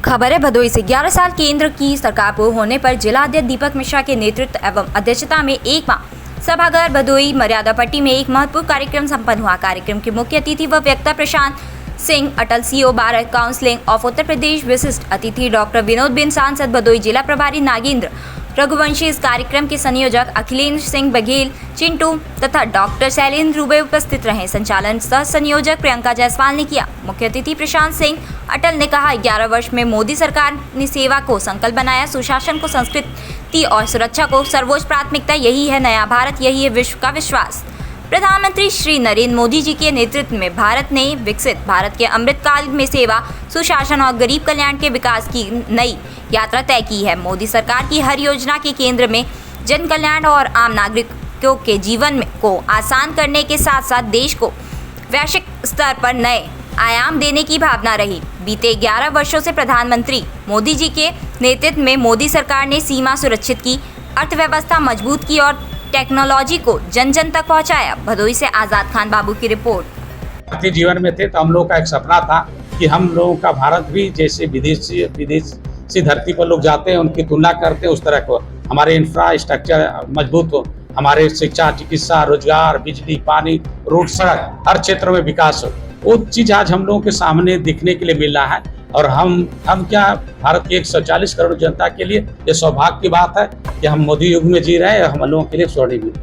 खबर है भदोही से 11 साल केंद्र की सरकार पूर्ण होने पर जिला अध्यक्ष दीपक मिश्रा के नेतृत्व एवं अध्यक्षता में एक माह सभागार भदोही मर्यादा पट्टी में एक महत्वपूर्ण कार्यक्रम संपन्न हुआ। कार्यक्रम के मुख्य अतिथि व वक्ता प्रशांत सिंह अटल CO bar counselling of Uttar Pradesh, विशिष्ट अतिथि डॉक्टर विनोद बिन, सांसद भदोही जिला प्रभारी नागेंद्र रघुवंशी, इस कार्यक्रम के संयोजक अखिलेंद्र सिंह बघेल चिंटू तथा डॉक्टर शैलेंद्र रुबे उपस्थित रहे। संचालन सह संयोजक प्रियंका जायसवाल ने किया। मुख्य अतिथि प्रशांत सिंह अटल ने कहा, 11 वर्ष में मोदी सरकार ने सेवा को संकल्प बनाया, सुशासन को, संस्कृति और सुरक्षा को सर्वोच्च प्राथमिकता। यही है नया भारत, यही है विश्व का विश्वास। प्रधानमंत्री श्री नरेंद्र मोदी जी के नेतृत्व में भारत ने विकसित भारत के अमृतकाल में सेवा, सुशासन और गरीब कल्याण के विकास की नई यात्रा तय की है। मोदी सरकार की हर योजना के केंद्र में जन कल्याण और आम नागरिकों के जीवन को आसान करने के साथ साथ देश को वैश्विक स्तर पर नए आयाम देने की भावना रही। बीते 11 वर्षों से प्रधानमंत्री मोदी जी के नेतृत्व में मोदी सरकार ने सीमा सुरक्षित की, अर्थव्यवस्था मजबूत की और टेक्नोलॉजी को जन जन तक पहुंचाया। भदोही से आजाद खान बाबू की रिपोर्ट। भारतीय जीवन में थे तो हम लोग का एक सपना था कि हम लोगों का भारत भी जैसे विदेशी धरती पर लोग जाते हैं उनकी तुलना करते हैं, उस तरह को हमारे इंफ्रास्ट्रक्चर मजबूत हो, हमारे शिक्षा, चिकित्सा, रोजगार, बिजली, पानी, रोड, सड़क, हर क्षेत्र में विकास हो। वो चीज़ आज हम लोगों के सामने दिखने के लिए मिल रहा है। और हम क्या भारत की 140 करोड़ जनता के लिए ये सौभाग्य की बात है कि हम मोदी युग में जी रहे हैं। हम लोगों के लिए स्वर्णिम युग।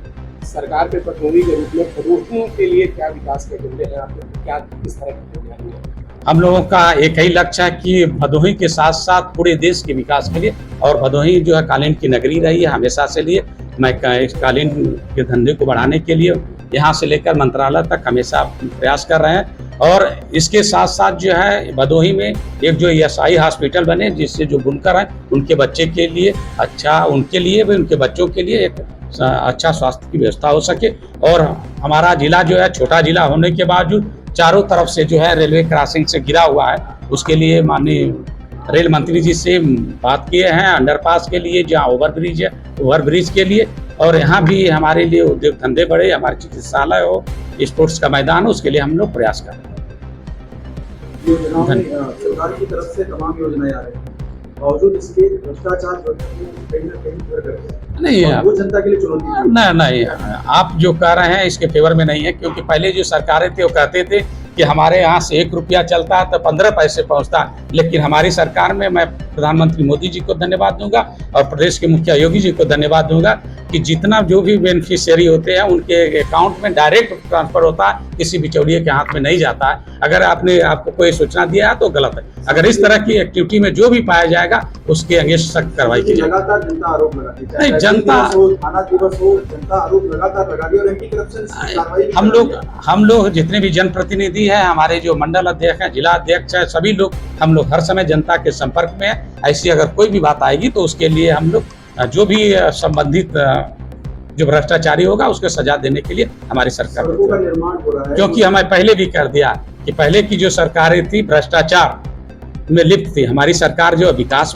सरकार के प्रतिनिधि के रूप में भदोहियों के लिए क्या विकास के एजेंडे हैं आपके, क्या किस तरह के प्रोग्राम हैं? हम लोगों का एक ही लक्ष्य है कि भदोही के साथ साथ पूरे देश के विकास के लिए, और भदोही जो है कालीन की नगरी रही है हमेशा से लिए। मैं कालीन के धंधे को बढ़ाने के लिए यहाँ से लेकर मंत्रालय तक हमेशा प्रयास कर रहे हैं। और इसके साथ साथ जो है भदोही में एक जो ESI हॉस्पिटल बने, जिससे जो बुनकर हैं उनके बच्चे के लिए अच्छा, उनके लिए भी, उनके बच्चों के लिए एक अच्छा स्वास्थ्य की व्यवस्था हो सके। और हमारा जिला जो है छोटा जिला होने के बावजूद चारों तरफ से जो है रेलवे क्रॉसिंग से घिरा हुआ है। उसके लिए माननीय रेल मंत्री जी से बात किए हैं, अंडरपास के लिए, जहाँ ओवरब्रिज है ओवरब्रिज के लिए। और यहाँ भी हमारे लिए उद्योग धंधे बढ़े, हमारे चिकित्सालय हो, स्पोर्ट्स का मैदान हो, उसके लिए हम लोग प्रयास कर रहे हैं। सरकार की तरफ से तमाम योजनाएं आ रही हैं, बावजूद इसके भ्रष्टाचार कहीं न कहीं नहीं है, वो जनता के लिए चुनौती नहीं, आप जो कह रहे हैं इसके फेवर में नहीं है। क्योंकि पहले जो सरकारें थे वो कहते थे कि हमारे यहाँ से 1 रुपया चलता है तो 15 पैसे पहुँचता। लेकिन हमारी सरकार में मैं प्रधानमंत्री मोदी जी को धन्यवाद दूंगा और प्रदेश के मुखिया योगी जी को धन्यवाद दूंगा कि जितना जो भी बेनिफिशियरी होते हैं उनके अकाउंट में डायरेक्ट ट्रांसफर होता है, किसी बिचौलिए के हाथ में नहीं जाता है। अगर आपको कोई सूचना दिया है तो गलत है। अगर इस तरह की एक्टिविटी में जो भी पाया जाएगा उसके अगेंस्ट सख्त कार्रवाई की जाएगी। लगातार जनता आरोप लगाती है, नहीं, जनता थाना दिवस हो, जनता आरोप लगातार लगा रही है और एंटी करप्शन हम लोग जितने भी जनप्रतिनिधि हैं, हमारे जो मंडल अध्यक्ष हैं, जिला अध्यक्ष हैं, सभी लोग हम लोग हर समय जनता के संपर्क में है। ऐसी अगर कोई भी बात आएगी तो उसके लिए हम लोग जो भी संबंधित जो भ्रष्टाचारी होगा उसको सजा देने के लिए हमारी सरकार का निर्माण हो रहा है। क्योंकि हमें पहले भी कर दिया कि पहले की जो सरकारें थी भ्रष्टाचार में लिप्त थी। हमारी सरकार जो विकास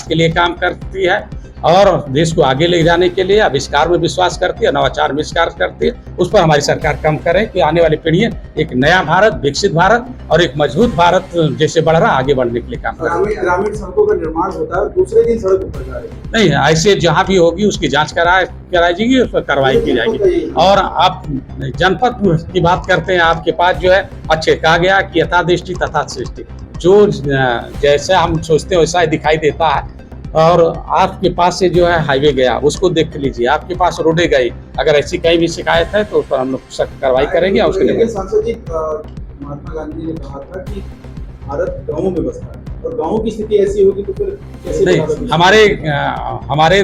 के लिए काम करती है और देश को आगे ले जाने के लिए आविष्कार में विश्वास करती है, नवाचार में विश्वास करती है। उस पर हमारी सरकार काम करे कि आने वाली पीढ़ी एक नया भारत, विकसित भारत और एक मजबूत भारत जैसे बढ़ रहा आगे बढ़ने के लिए काम करे। ग्रामीण सड़कों का निर्माण होता है और दूसरे दिन सड़क ऊपर जा रही है। नहीं, ऐसे जहाँ भी होगी उसकी जांच कराई जाएगी, उस पर कार्रवाई की जाएगी। और आप जनपद की बात करते हैं, आपके पास जो है अच्छे कहा गया कि यथा दृष्टि तथा सृष्टि, जो जैसे हम सोचते हैं वैसा ही दिखाई देता है। और आपके पास से जो है हाईवे गया उसको देख लीजिए, आपके पास रोडें गई, अगर ऐसी कहीं भी शिकायत है तो उस पर हम लोग सख्त कार्रवाई करेंगे। और उसके लिए सांसद जी, महात्मा गांधी ने कहा था कि भारत गाँवों में बसता है और गाँवों की स्थिति ऐसी होगी तो फिर कैसे? नहीं, हमारे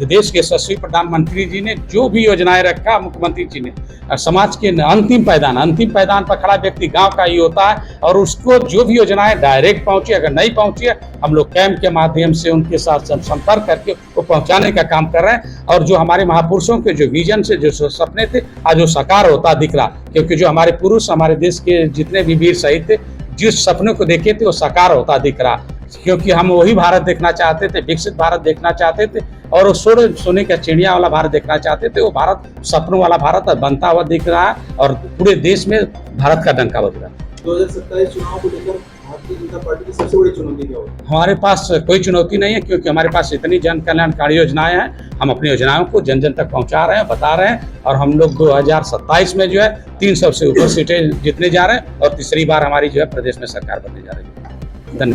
देश के यशस्वी प्रधानमंत्री जी ने जो भी योजनाएं रखा, मुख्यमंत्री जी ने समाज के अंतिम पैदान पर खड़ा व्यक्ति गांव का ही होता है। और उसको जो भी योजनाएं डायरेक्ट पहुंची, अगर नहीं पहुंची है, हम लोग कैंप के माध्यम से उनके साथ संपर्क करके वो पहुंचाने का काम कर रहे हैं। और जो हमारे महापुरुषों के जो विजन से जो सपने थे आज वो साकार होता दिख रहा। क्योंकि जो हमारे पुरुष, हमारे देश के जितने भी वीर शहीद थे, जिस सपने को देखे थे वो साकार होता दिख रहा। क्योंकि हम वही भारत देखना चाहते थे, विकसित भारत देखना चाहते थे और वो सोने का चिड़िया वाला भारत देखना चाहते थे। वो भारत सपनों वाला भारत बनता हुआ दिख रहा है और पूरे देश में भारत का डंका बज रहा है। 2027 चुनाव को लेकर भारतीय जनता पार्टी की सबसे बड़ी चुनौती क्या होगी? हमारे पास कोई चुनौती नहीं है, क्योंकि हमारे पास इतनी जन कल्याणकारी योजनाएं हैं। हम अपनी योजनाओं को जन जन तक पहुंचा रहे हैं, बता रहे हैं, और हम लोग 2027 में जो है 300 से ऊपर सीटें जीतने जा रहे हैं और तीसरी बार हमारी जो है प्रदेश में सरकार बनने जा रही है। धन्यवाद।